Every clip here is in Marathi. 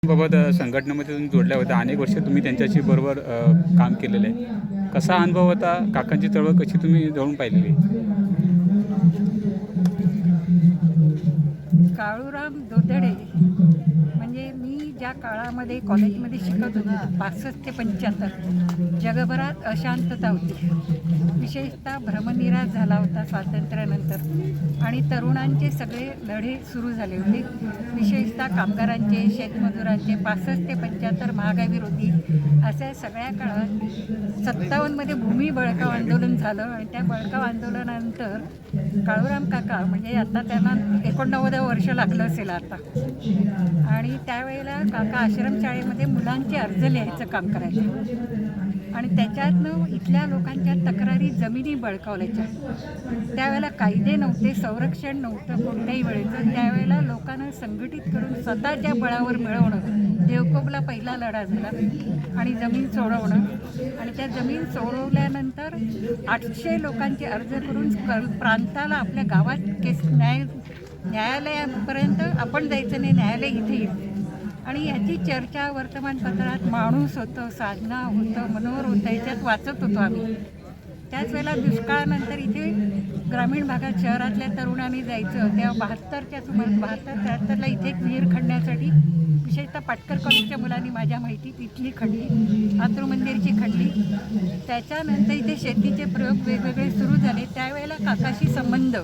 बाबत संघटनेमध्ये तुम्ही जोडल्या होत्या, अनेक वर्ष तुम्ही त्यांच्याशी बरोबर काम केलेलं आहे. कसा अनुभव होता? काकांची चळवळ कशी तुम्ही जवळून पाहिलेली? काळूराम दोदडे म्हणजे मी ज्या काळामध्ये कॉलेजमध्ये शिकत होते 65 ते 75 जगभरात अशांतता होती. विशेषतः भ्रमनिरास झाला होता स्वातंत्र्यानंतर आणि तरुणांचे सगळे लढे सुरू झाले होते. विशेषतः कामगारांचे, शेतमजुरांचे 65 ते 75 महागाई विरोधी अशा सगळ्या काळात 57मध्ये भूमी बळकाव आंदोलन झालं आणि त्या बळकाव आंदोलनानंतर काळूराम काका म्हणजे आता त्यांना 89 वर्ष लागलं असेल आता, आणि त्यावेळेला काका आश्रमशाळेमध्ये मुलांचे अर्ज लिहायचं काम करायचे आणि त्याच्यातनं इथल्या लोकांच्या तक्रारी जमिनी बळकावल्याच्या. त्यावेळेला कायदे नव्हते, संरक्षण नव्हतं कोणत्याही वेळेचं. त्यावेळेला लोकांना संघटित करून स्वतःच्या बळावर मिळवणं, देवकोबला पहिला लढा झाला आणि जमीन सोडवणं, आणि त्या जमीन सोडवल्यानंतर 800 लोकांचे अर्ज करून प्रांताला आपल्या गावात केस न्यायालयापर्यंत आपण जायचं नाही, न्यायालय इथे येईल. आणि याची चर्चा वर्तमानपत्रात माणूस होतं, साधना होतं, मनोहर होतं, याच्यात वाचत होतो आम्ही. त्याच वेळेला दुष्काळानंतर इथे ग्रामीण भागात शहरातल्या तरुणांनी जायचं. तेव्हा 72च्या सुमारास 72-73ला इथे एक विहीर खणण्यासाठी विशेषतः पाटकर कॉलेजच्या मुलांनी माझ्या माहितीत इथली खणली, आतरू मंदिरची खणली. त्याच्यानंतर इथे शेतीचे प्रयोग वेगवेगळे सुरू झाले. त्यावेळेला काकाशी संबंध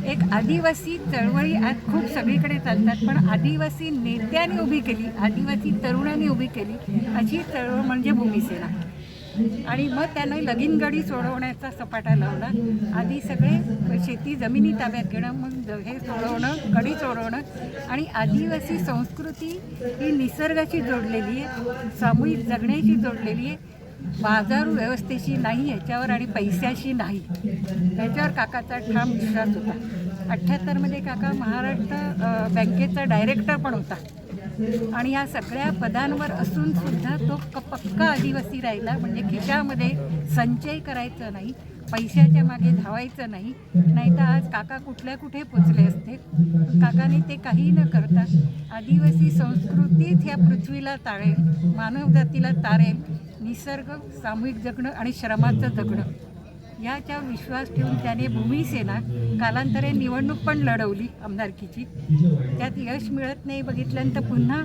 एक आदिवासी चळवळी आज खूप सगळीकडे चालतात, पण आदिवासी नेत्यांनी उभी केली, आदिवासी तरुणांनी उभी केली अशी चळवळ म्हणजे भूमिसेना. आणि मग त्यानं लगीनगडी सोडवण्याचा सपाटा लावला. आधी सगळे शेती जमिनी ताब्यात घेणं, मग हे सोडवणं, गडी सोडवणं. आणि आदिवासी संस्कृती ही निसर्गाशी जोडलेली आहे, सामूहिक जगण्याशी जोडलेली आहे, बाजार व्यवस्थेशी नाही ह्याच्यावर आणि पैशाशी नाही, ह्याच्यावर काकाचा ठाम विश्वास होता. 78मध्ये काका महाराष्ट्र बँकेचा डायरेक्टर पण होता आणि या सगळ्या पदांवर असून सुद्धा तो पक्का आदिवासी राहिला. म्हणजे खिशामध्ये संचय करायचं नाही, पैशाच्या मागे धावायचं नाही, नाहीतर आज काका कुठे पोचले असते. काकाने ते काही न करता आदिवासी संस्कृतीच ह्या पृथ्वीला ताळेल, मानवजातीला तारेल, निसर्ग, सामूहिक जगणं आणि श्रमाचं जगणं याच्यावर विश्वास ठेवून त्याने भूमिसेना कालांतरे निवडणूक पण लढवली आमदारकीची. त्यात यश मिळत नाही बघितल्यानंतर पुन्हा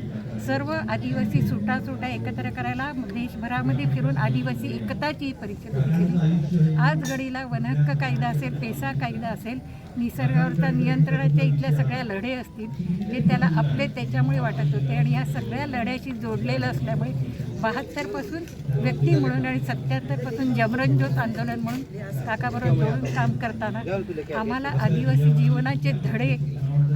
सर्व आदिवासी सुटा एकत्र करायला देशभरामध्ये फिरून आदिवासी एकताची परिषद केली. आज घडीला वनहक्क कायदा असेल, पेसा कायदा असेल, निसर्गावरचा नियंत्रणाच्या इथल्या सगळ्या लढे असतील, हे त्याला आपले त्याच्यामुळे वाटत होते. आणि या सगळ्या लढ्याशी जोडलेलं असल्यामुळे 72पासून व्यक्ती म्हणून आणि 77पासून जमरणज्योत आंदोलन म्हणून काकाबरोबर जोडून काम करताना आम्हाला आदिवासी जीवनाचे धडे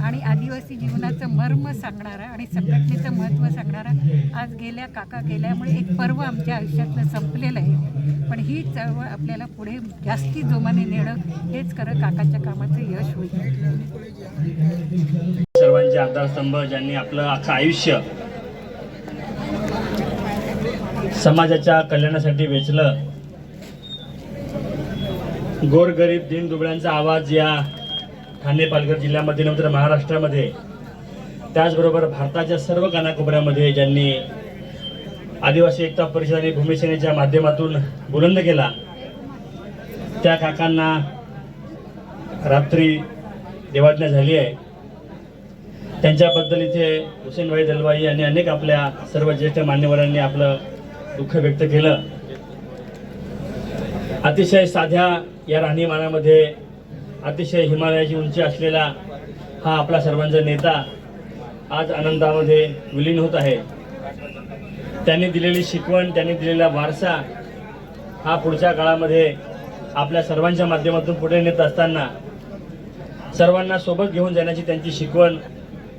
आणि आदिवासी जीवनाचं मर्म सांगणारा आणि संघटनेचं महत्त्व सांगणारा आज काका गेल्यामुळे एक पर्व आमच्या आयुष्यातलं संपलेलं आहे. पण ही चळवळ आपल्याला पुढे जास्ती जोमाने नेणं हेच खरं काकाच्या कामाचं यश होईल. सर्वांचे आधारस्तंभ ज्यांनी आपलं अख्खं आयुष्य समाजाच्या कल्याणासाठी वेचलं, गोरगरीब दीनदुबळ्यांचा आवाज या ठाणे पालघर जिल्ह्यामध्ये नंतर महाराष्ट्रामध्ये त्याचबरोबर भारताच्या सर्व कानाकोपऱ्यामध्ये ज्यांनी आदिवासी एकता परिषद आणि भूमिसेनेच्या माध्यमातून बुलंद केला, त्या काकांना रात्री देवाज्ञा झाली आहे. त्यांच्याबद्दल इथे हुसेनभाई दलवाई आणि अनेक आपल्या सर्व ज्येष्ठ मान्यवरांनी आपलं दुःख व्यक्त केलं. अतिशय साध्या या राहणीमानामध्ये अतिशय हिमालयाची उंची असलेला हा आपला सर्वांचा नेता आज आनंदामध्ये विलीन होत आहे. त्यांनी दिलेली शिकवण, त्यांनी दिलेला वारसा हा पुढच्या काळामध्ये आपल्या सर्वांच्या माध्यमातून पुढे नेत असताना सर्वांना सोबत घेऊन जाण्याची त्यांची शिकवण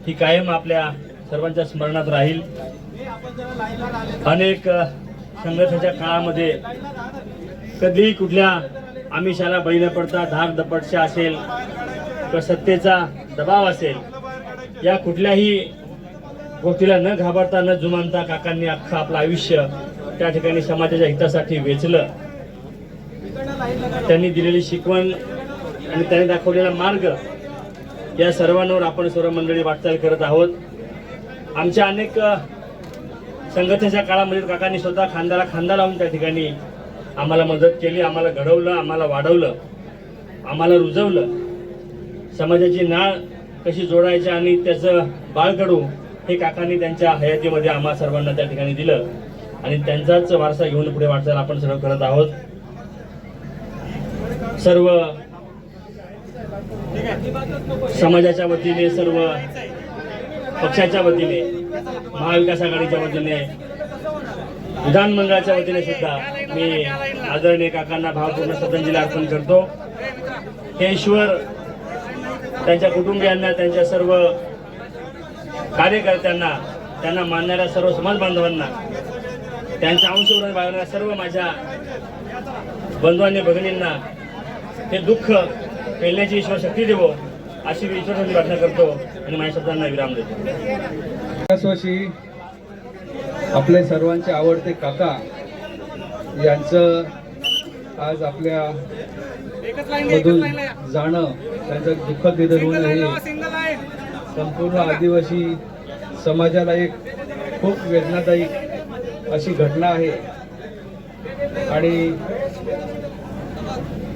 ही कायम आपल्या सर्वांच्या स्मरणात राहील. अनेक संघर्षाच्या काळामध्ये कधीही कुठल्या आमिषाला बळी न पडता धाक दपटशा असेल किंवा सत्तेचा दबाव असेल, या कुठल्याही गोष्टीला न घाबरता न जुमानता काकांनी अख्खं आपलं आयुष्य त्या ठिकाणी समाजाच्या हितासाठी वेचलं. त्यांनी दिलेली शिकवण आणि त्यांनी दाखवलेला मार्ग या सर्वांवर आपण सर्व मंडळी वाटचाल करत आहोत. आमच्या अनेक संघर्षाच्या काळामध्ये काकांनी स्वतः खांद्याला खांदा लावून त्या ठिकाणी आम्हाला मदत केली, आम्हाला घडवलं, आम्हाला वाढवलं, आम्हाला रुजवलं. समाजाची नाळ कशी जोडायची आणि त्याचं बाळकडू हे काकांनी त्यांच्या हयातीमध्ये आम्हा सर्वांना त्या ठिकाणी दिलं आणि त्यांचाच वारसा घेऊन पुढे वाटचाल आपण सर्व करत आहोत. सर्व समाजाच्या वतीने, सर्व पक्षाच्या वतीने, महाविकास आघाडीच्या वतीने, विधानमंडळाच्या वतीने सुद्धा मी आदरणीय काकांना भावपूर्ण श्रद्धांजली अर्पण करतो. हे ईश्वर त्यांच्या कुटुंबियांना, त्यांच्या सर्व कार्यकर्त्यांना, त्यांना मानणाऱ्या सर्व समाज बांधवांना, त्यांच्या अंशवरून बाळगणाऱ्या सर्व माझ्या बंधू आणि भगिनींना हे दुःख पेलण्याची ईश्वर शक्ती देवो अशी ईश्वराची प्रार्थना करतो आणि माझ्या शब्दांना विराम देतो. आपले सर्वांचे आवडते काका यांचं आज आपल्या मधून जाणं, त्यांचं दुःखद निधन होणं हे संपूर्ण आदिवासी समाजाला एक खूप वेदनादायी अशी घटना आहे. आणि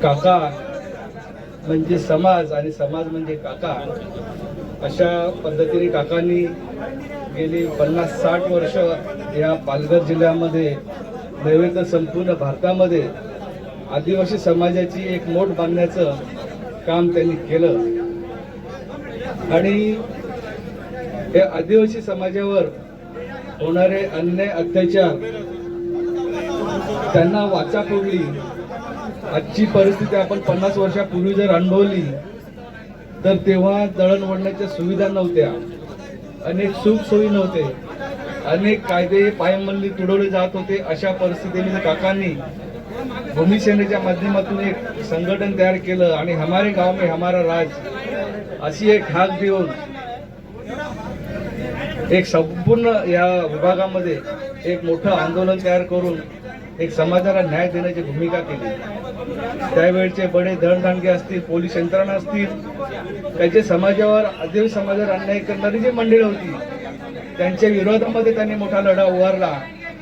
काका म्हणजे समाज आणि समाज म्हणजे काका, अशा पद्धतीने काकांनी गेली 50-60 वर्ष या पालघर जिल्ह्यामध्ये नव्हे तर संपूर्ण भारतामध्ये आदिवासी समाजाची एक मोठ बांधण्याचं काम त्यांनी केलं. आणि हे आदिवासी समाजावर होणारे अन्याय अत्याचार त्यांना वाचा फोडली. आजची परिस्थिती आपण 50 वर्षापूर्वी जर अनुभवली तर तेव्हा दळणवळणाच्या सुविधा नव्हत्या, अनेक सुखसोयी नव्हते, अनेक कायदे पायमल्ली तुडवले जात होते. अशा परिस्थितीमध्ये काकांनी भूमिसेनेच्या माध्यमातून एक संघटन तयार केलं आणि हमारे गाव में हमारा राज अशी एक हाक देऊन एक संपूर्ण या विभागामध्ये एक मोठं आंदोलन तयार करून एक समाजाला न्याय देण्याची भूमिका केली. त्यावेळचे बडे धडधांडगे असतील, पोलीस यंत्रणा असतील, त्याचे समाजावर आदिवासी समाजावर अन्याय करणारी जी मंडळी होती त्यांच्या विरोधामध्ये त्यांनी मोठा लढा उभारला.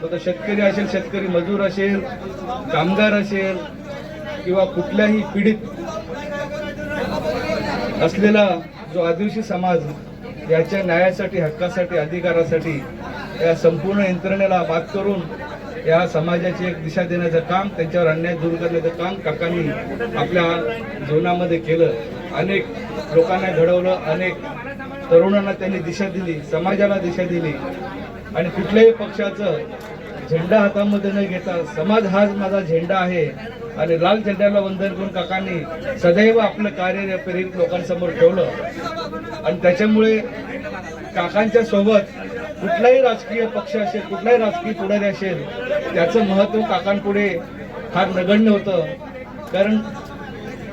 तो शेतकरी असेल, शेतकरी मजूर असेल, कामगार असेल किंवा कुठल्याही पीडित असलेला जो आदिवासी समाज याच्या न्यायासाठी, हक्कासाठी, अधिकारासाठी या संपूर्ण यंत्रणेला बात करून या समाजाची एक दिशा देण्याचं काम, त्यांच्यावर अन्याय दूर करण्याचं काम काकांनी आपल्या जीवनामध्ये केलं. अनेक लोकांना घडवलं, अनेक तरुणांना त्यांनी दिशा दिली, समाजाला दिशा दिली. आणि कुठल्याही पक्षाचं झेंडा हातामध्ये न घेता समाज हाच माझा झेंडा आहे आणि लाल झेंड्याला वंदन करून काकांनी सदैव आपलं कार्य प्रेरित लोकांसमोर ठेवलं. आणि त्याच्यामुळे काकांच्या सोबत कुठलाही राजकीय पक्ष असेल, कुठलाही राजकीय पुढारी असेल, त्याचं महत्त्व काकांपुढे फार नगण्य होतं. कारण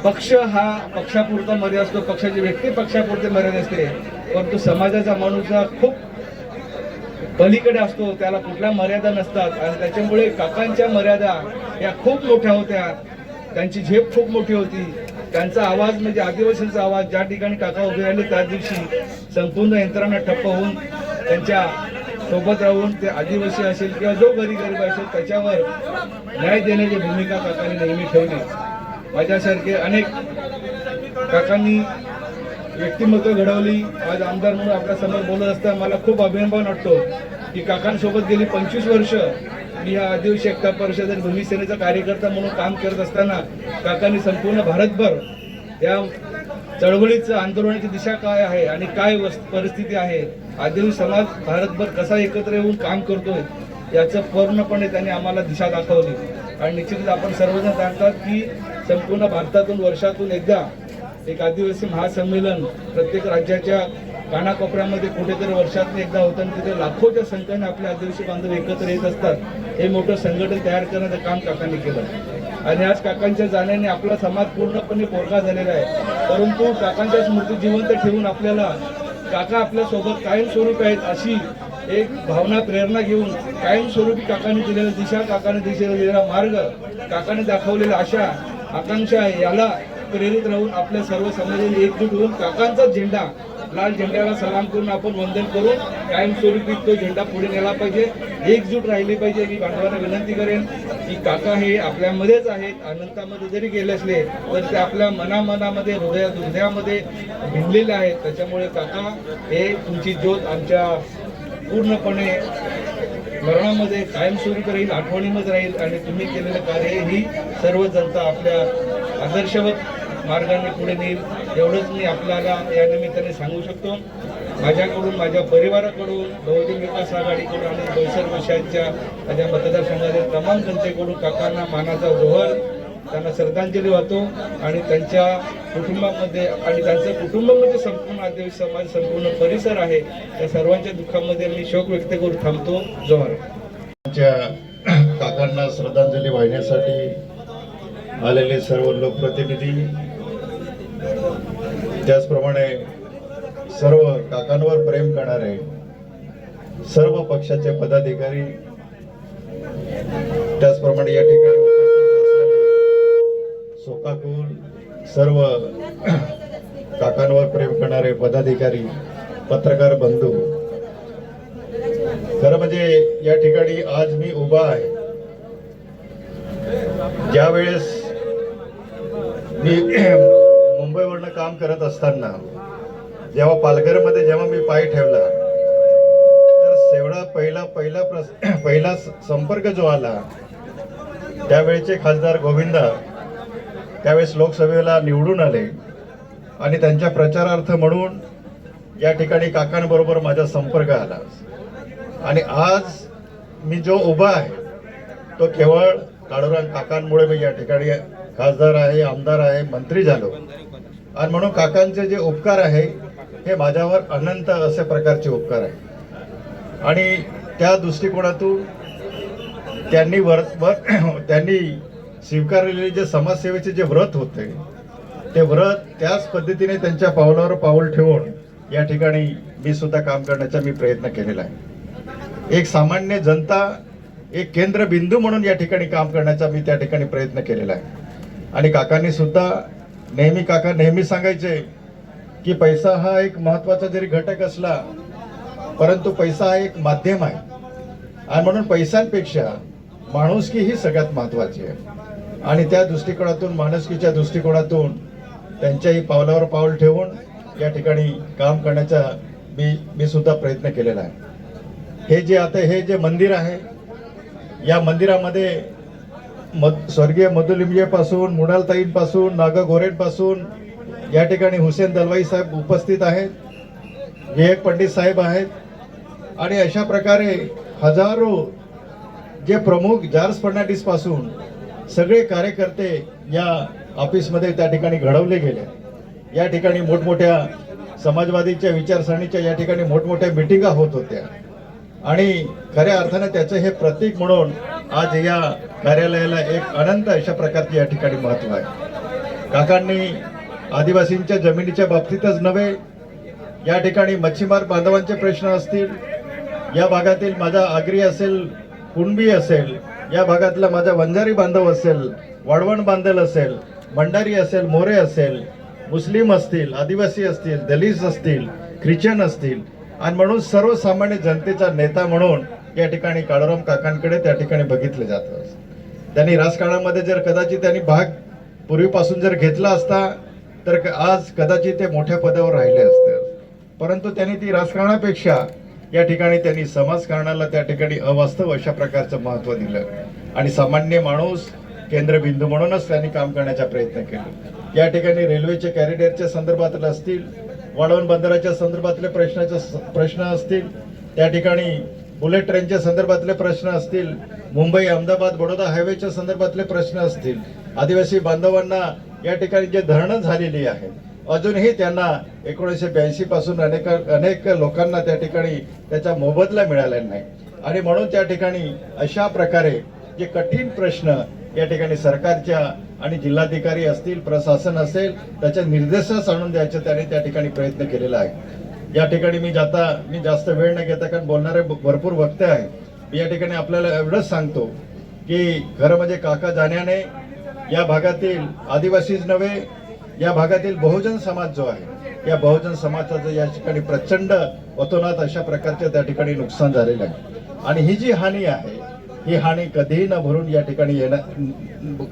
पक्ष हा पक्षापुरता मर्यादा असतो, पक्षाची व्यक्ती पक्षापुरते मर्यादा असते, परंतु समाजाचा माणूस हा खूप पलीकडे असतो, त्याला कुठल्या मर्यादा नसतात. आणि त्याच्यामुळे काकांच्या मर्यादा या खूप मोठ्या होत्या, त्यांची झेप खूप मोठी होती. त्यांचा आवाज म्हणजे आदिवासींचा आवाज, ज्या ठिकाणी काका उभे राहिले त्या दिवशी संपूर्ण यंत्रणा ठप्प होऊन त्यांच्या सोबत राहून ते आदिवासी असेल किंवा जो गरीब असेल त्याच्यावर न्याय देण्याची भूमिका काकांनी नेहमी ठेवली. माझ्यासारखे अनेक काकांनी व्यक्तिमत्व घडवली. आज आमदार म्हणून आपल्या समोर बोलत असताना मला खूप अभिमान वाटतो की काकांसोबत गेली 25 वर्ष मी या आदिवासी एकता परिषद आणि भूमी सेनेचा कार्यकर्ता म्हणून काम करत असताना काकांनी संपूर्ण भारतभर या चळवळीचं, आंदोलनाची दिशा काय आहे आणि काय परिस्थिती आहे, आदिवासी समाज भारतभर कसा एकत्र येऊन काम करतोय याचं पूर्णपणे त्यांनी आम्हाला दिशा दाखवली. आणि निश्चितच आपण सर्वजण जाणतात की संपूर्ण भारतातून वर्षातून एकदा एक आदिवासी महासंमेलन प्रत्येक राज्याच्या कानाकोपऱ्यामध्ये कुठेतरी वर्षातून एकदा होतं आणि तिथे लाखोच्या संख्येने आपले आदिवासी बांधव एकत्र येत असतात. हे मोठं संघटन तयार करण्याचं काम काकांनी केलं. आणि आज काकांच्या जाण्याने आपला समाज पूर्णपणे पोरका झालेला आहे, परंतु काकांच्या स्मृती जिवंत ठेवून आपल्याला काका आपल्या सोबत कायमस्वरूपी आहेत अशी एक भावना, प्रेरणा घेऊन कायमस्वरूपी काकांनी दिलेला दिशा, काकांनी दिलेला मार्ग, काकांनी दाखवलेल्या आशा, आकांक्षा याला प्रेरित राहून आपल्या सर्व समाजाने एकजूट होऊन काकांचा झेंडा, लाल झेंड्याला सलाम करून आपण वंदन करून कायमस्वरूपी तो झेंडा पुढे नेला पाहिजे, एकजूट राहिली पाहिजे. मी बांधवांना विनंती करेन की काका हे आपल्यामध्येच आहेत. अनंतामध्ये जरी गेले असले तर ते आपल्या मनामध्ये, हृदयामध्ये भिनलेले आहेत. त्याच्यामुळे काका हे तुमची ज्योत आमच्या पूर्णपणे स्मरणामध्ये कायमस्वरूपी राहील, आठवणीमध्ये राहील. आणि तुम्ही केलेलं कार्य ही सर्व जनता आपल्या आदर्शवत मार्गाने पुढे नेईल, एवढंच मी आपल्याला या निमित्ताने सांगू शकतो. माझ्याकडून, माझ्या परिवाराकडून, बहुजन विकास आघाडीकडून आणि बोईसर विषयांच्या माझ्या मतदारसंघातील तमाम जनतेकडून काकांना मानाचा जोहर, त्यांना श्रद्धांजली वाहतो. आणि त्यांच्या कुटुंबामध्ये आणि त्यांचं कुटुंब म्हणजे संपूर्ण आदिवासी समाज, संपूर्ण परिसर आहे, त्या सर्वांच्या दुःखामध्ये मी शोक व्यक्त करून थांबतो. जोहर. काकांना श्रद्धांजली वाहण्यासाठी आलेले सर्व लोकप्रतिनिधी, त्याचप्रमाणे सर्व काकांवर प्रेम करणारे सर्व पक्षाचे पदाधिकारी, त्याचप्रमाणे या ठिकाणी उपस्थित असलेले शोकाकुल सर्व काकांवर प्रेम करणारे पदाधिकारी, पत्रकार बंधू, खरं म्हणजे या ठिकाणी आज मी उभा आहे. ज्या वेळेस मी मुंबईवरनं काम करत असताना जेव्हा पालघरमध्ये जेव्हा मी पाय ठेवला तर शेवडा पहिला संपर्क जो आला त्यावेळेचे खासदार गोविंदा त्यावेळेस लोकसभेला निवडून आले आणि त्यांच्या प्रचारार्थ म्हणून या ठिकाणी काकांबरोबर माझा संपर्क आला. आणि आज मी जो उभा आहे तो केवळ काळूराम काकांमुळे मी या ठिकाणी खासदार आहे, आमदार आहे, मंत्री झालो. आणि म्हणून काकांचे जे उपकार आहे हे माझ्यावर अनंत असे प्रकारचे उपकार आहे. आणि त्या दृष्टिकोनातून त्यांनी स्वीकारलेले जे समाजसेवेचे जे व्रत होते ते व्रत त्याच पद्धतीने त्यांच्या पावलावर पाऊल ठेवून या ठिकाणी मी सुद्धा काम करण्याचा मी प्रयत्न केलेला आहे. एक सामान्य जनता, एक केंद्रबिंदू म्हणून या ठिकाणी काम करण्याचा मी त्या ठिकाणी प्रयत्न केलेला आहे. आणि काकांनी सुद्धा काका नेहमी सांगायचे की पैसा हा एक महत्वाचा जरी घटक असला परंतु पैसा हा एक माध्यम आहे आणि म्हणून पैशांपेक्षा माणुसकी ही सगळ्यात महत्वाची आहे. आणि त्या दृष्टिकोनातून, माणुसकीच्या दृष्टिकोनातून त्यांच्याही पावलावर पाऊल ठेवून या ठिकाणी काम करण्याचा मी सुद्धा प्रयत्न केलेला आहे. हे जे मंदिर आहे, या मंदिरामध्ये स्वर्गीय मधुलिंबजेपासून, मृणालताईंपासून, नागा गोरेंपासून या ठिकाणी हुसेन दलवाई साहेब उपस्थित आहेत, विवेक पंडित साहेब आहेत आणि अशा प्रकारे हजारो जे प्रमुख जॉर्ज फर्नांडिस पासून सगळे कार्यकर्ते या ऑफिसमध्ये त्या ठिकाणी घडवले गेले. या ठिकाणी मोठमोठ्या समाजवादीच्या विचारसरणीच्या या ठिकाणी मोठमोठ्या मिटिंगा होत होत्या आणि खऱ्या अर्थानं त्याचं हे प्रतीक म्हणून आज या कार्यालयाला एक अनंत अशा प्रकारचे या ठिकाणी महत्त्व आहे. काकांनी आदिवासींच्या जमिनीच्या बाबतीतच नव्हे, या ठिकाणी मच्छीमार बांधवांचे प्रश्न असतील, या भागातील माझा आगरी असेल, कुणबी असेल, या भागातला माझा वंजारी बांधव असेल, वाळवण बांधल असेल, भंडारी असेल, मोरे असेल, मुस्लिम असतील, आदिवासी असतील, दलित असतील, ख्रिश्चन असतील आणि म्हणून सर्वसामान्य जनतेचा नेता म्हणून या ठिकाणी काळूराम काकांकडे त्या ठिकाणी बघितलं जातं. त्यांनी राजकारणामध्ये जर कदाचित त्यांनी भाग पूर्वीपासून जर घेतला असता तर आज कदाचित ते मोठ्या पदावर राहिले असते, परंतु त्यांनी ती राजकारणापेक्षा या ठिकाणी त्यांनी समाजकारणाला त्या ठिकाणी अवास्तव अशा प्रकारचं महत्त्व दिलं आणि सामान्य माणूस केंद्रबिंदू म्हणूनच त्यांनी काम करण्याचा प्रयत्न केला. या ठिकाणी रेल्वेच्या कॅरिडरच्या संदर्भातले असतील, वाळवण बंदराच्या संदर्भातले प्रश्न असतील, त्या ठिकाणी बुलेट ट्रेनच्या संदर्भातले प्रश्न असतील, मुंबई अहमदाबाद बडोदा हायवेच्या संदर्भातले प्रश्न असतील, आदिवासी बांधवांना या ठिकाणी जे धरणं झालेली आहेत, अजूनही त्यांना 1982 पासून अनेक लोकांना त्या ठिकाणी त्याचा मोबदला मिळालेला नाही आणि म्हणून त्या ठिकाणी अशा प्रकारे जे कठीण प्रश्न या ठिकाणी सरकारच्या आणि जिल्हाधिकारी असतील, प्रशासन असेल, त्याच्या निर्देशास आणून द्यायचं त्यांनी त्या ठिकाणी प्रयत्न केलेला आहे. या ठिकाणी मी जास्त वेळ न घेता, कारण बोलणारे भरपूर वक्ते आहेत, मी या ठिकाणी आपल्याला एवढंच सांगतो की खरं म्हणजे काका जाण्याने या भागातील आदिवासीच नव्हे, या भागातील बहुजन समाज जो आहे, या बहुजन समाजाचं या ठिकाणी प्रचंड अतोनात अशा प्रकारचं त्या ठिकाणी नुकसान झालेलं आहे आणि ही जी हानी आहे, ही हानी कधीही न भरून या ठिकाणी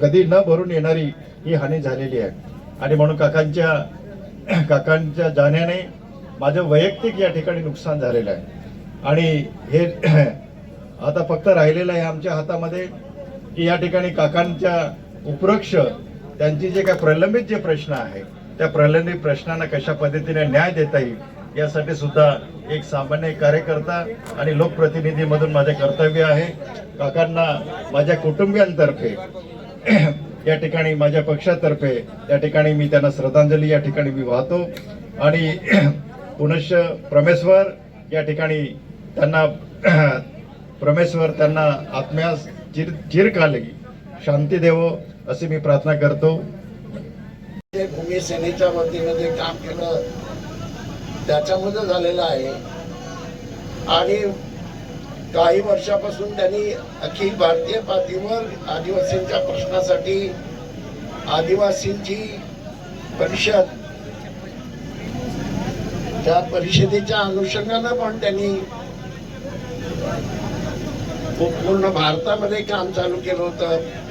कधी न भरून येणारी ही हानी झालेली आहे आणि म्हणून काकांच्या जाण्याने माझं वैयक्तिक या ठिकाणी नुकसान झालेलं आहे आणि हे आता फक्त राहिलेलं आहे आमच्या हातामध्ये की या ठिकाणी काकांच्या उपरोक्ष त्यांची जे काय प्रलंबित जे प्रश्न आहे, त्या प्रलंबित प्रश्नांना कशा पद्धतीने न्याय देता येईल यासाठी सुद्धा एक सामान्य कार्यकर्ता आणि लोकप्रतिनिधी म्हणून माझे कर्तव्य आहे. काकांना माझ्या कुटुंबियांतर्फे या ठिकाणी माझ्या पक्षातर्फे त्या ठिकाणी मी त्यांना श्रद्धांजली या ठिकाणी मी वाहतो आणि पुनश्च परमेश्वर या ठिकाणी त्यांना आत्म्यास चिरकाली शांती देवो अशी मी प्रार्थना करतो. भूमी सेनेच्या वतीनं जे काम केलं त्याच्यामध्ये झालेलं आहे आणि काही वर्षापासून त्यांनी अखिल भारतीय पातळीवर आदिवासींच्या प्रश्नासाठी आदिवासींची परिषद, त्या परिषदेच्या अनुषंगानं पण त्यांनी पूर्ण भारतामध्ये काम चालू केलं होतं.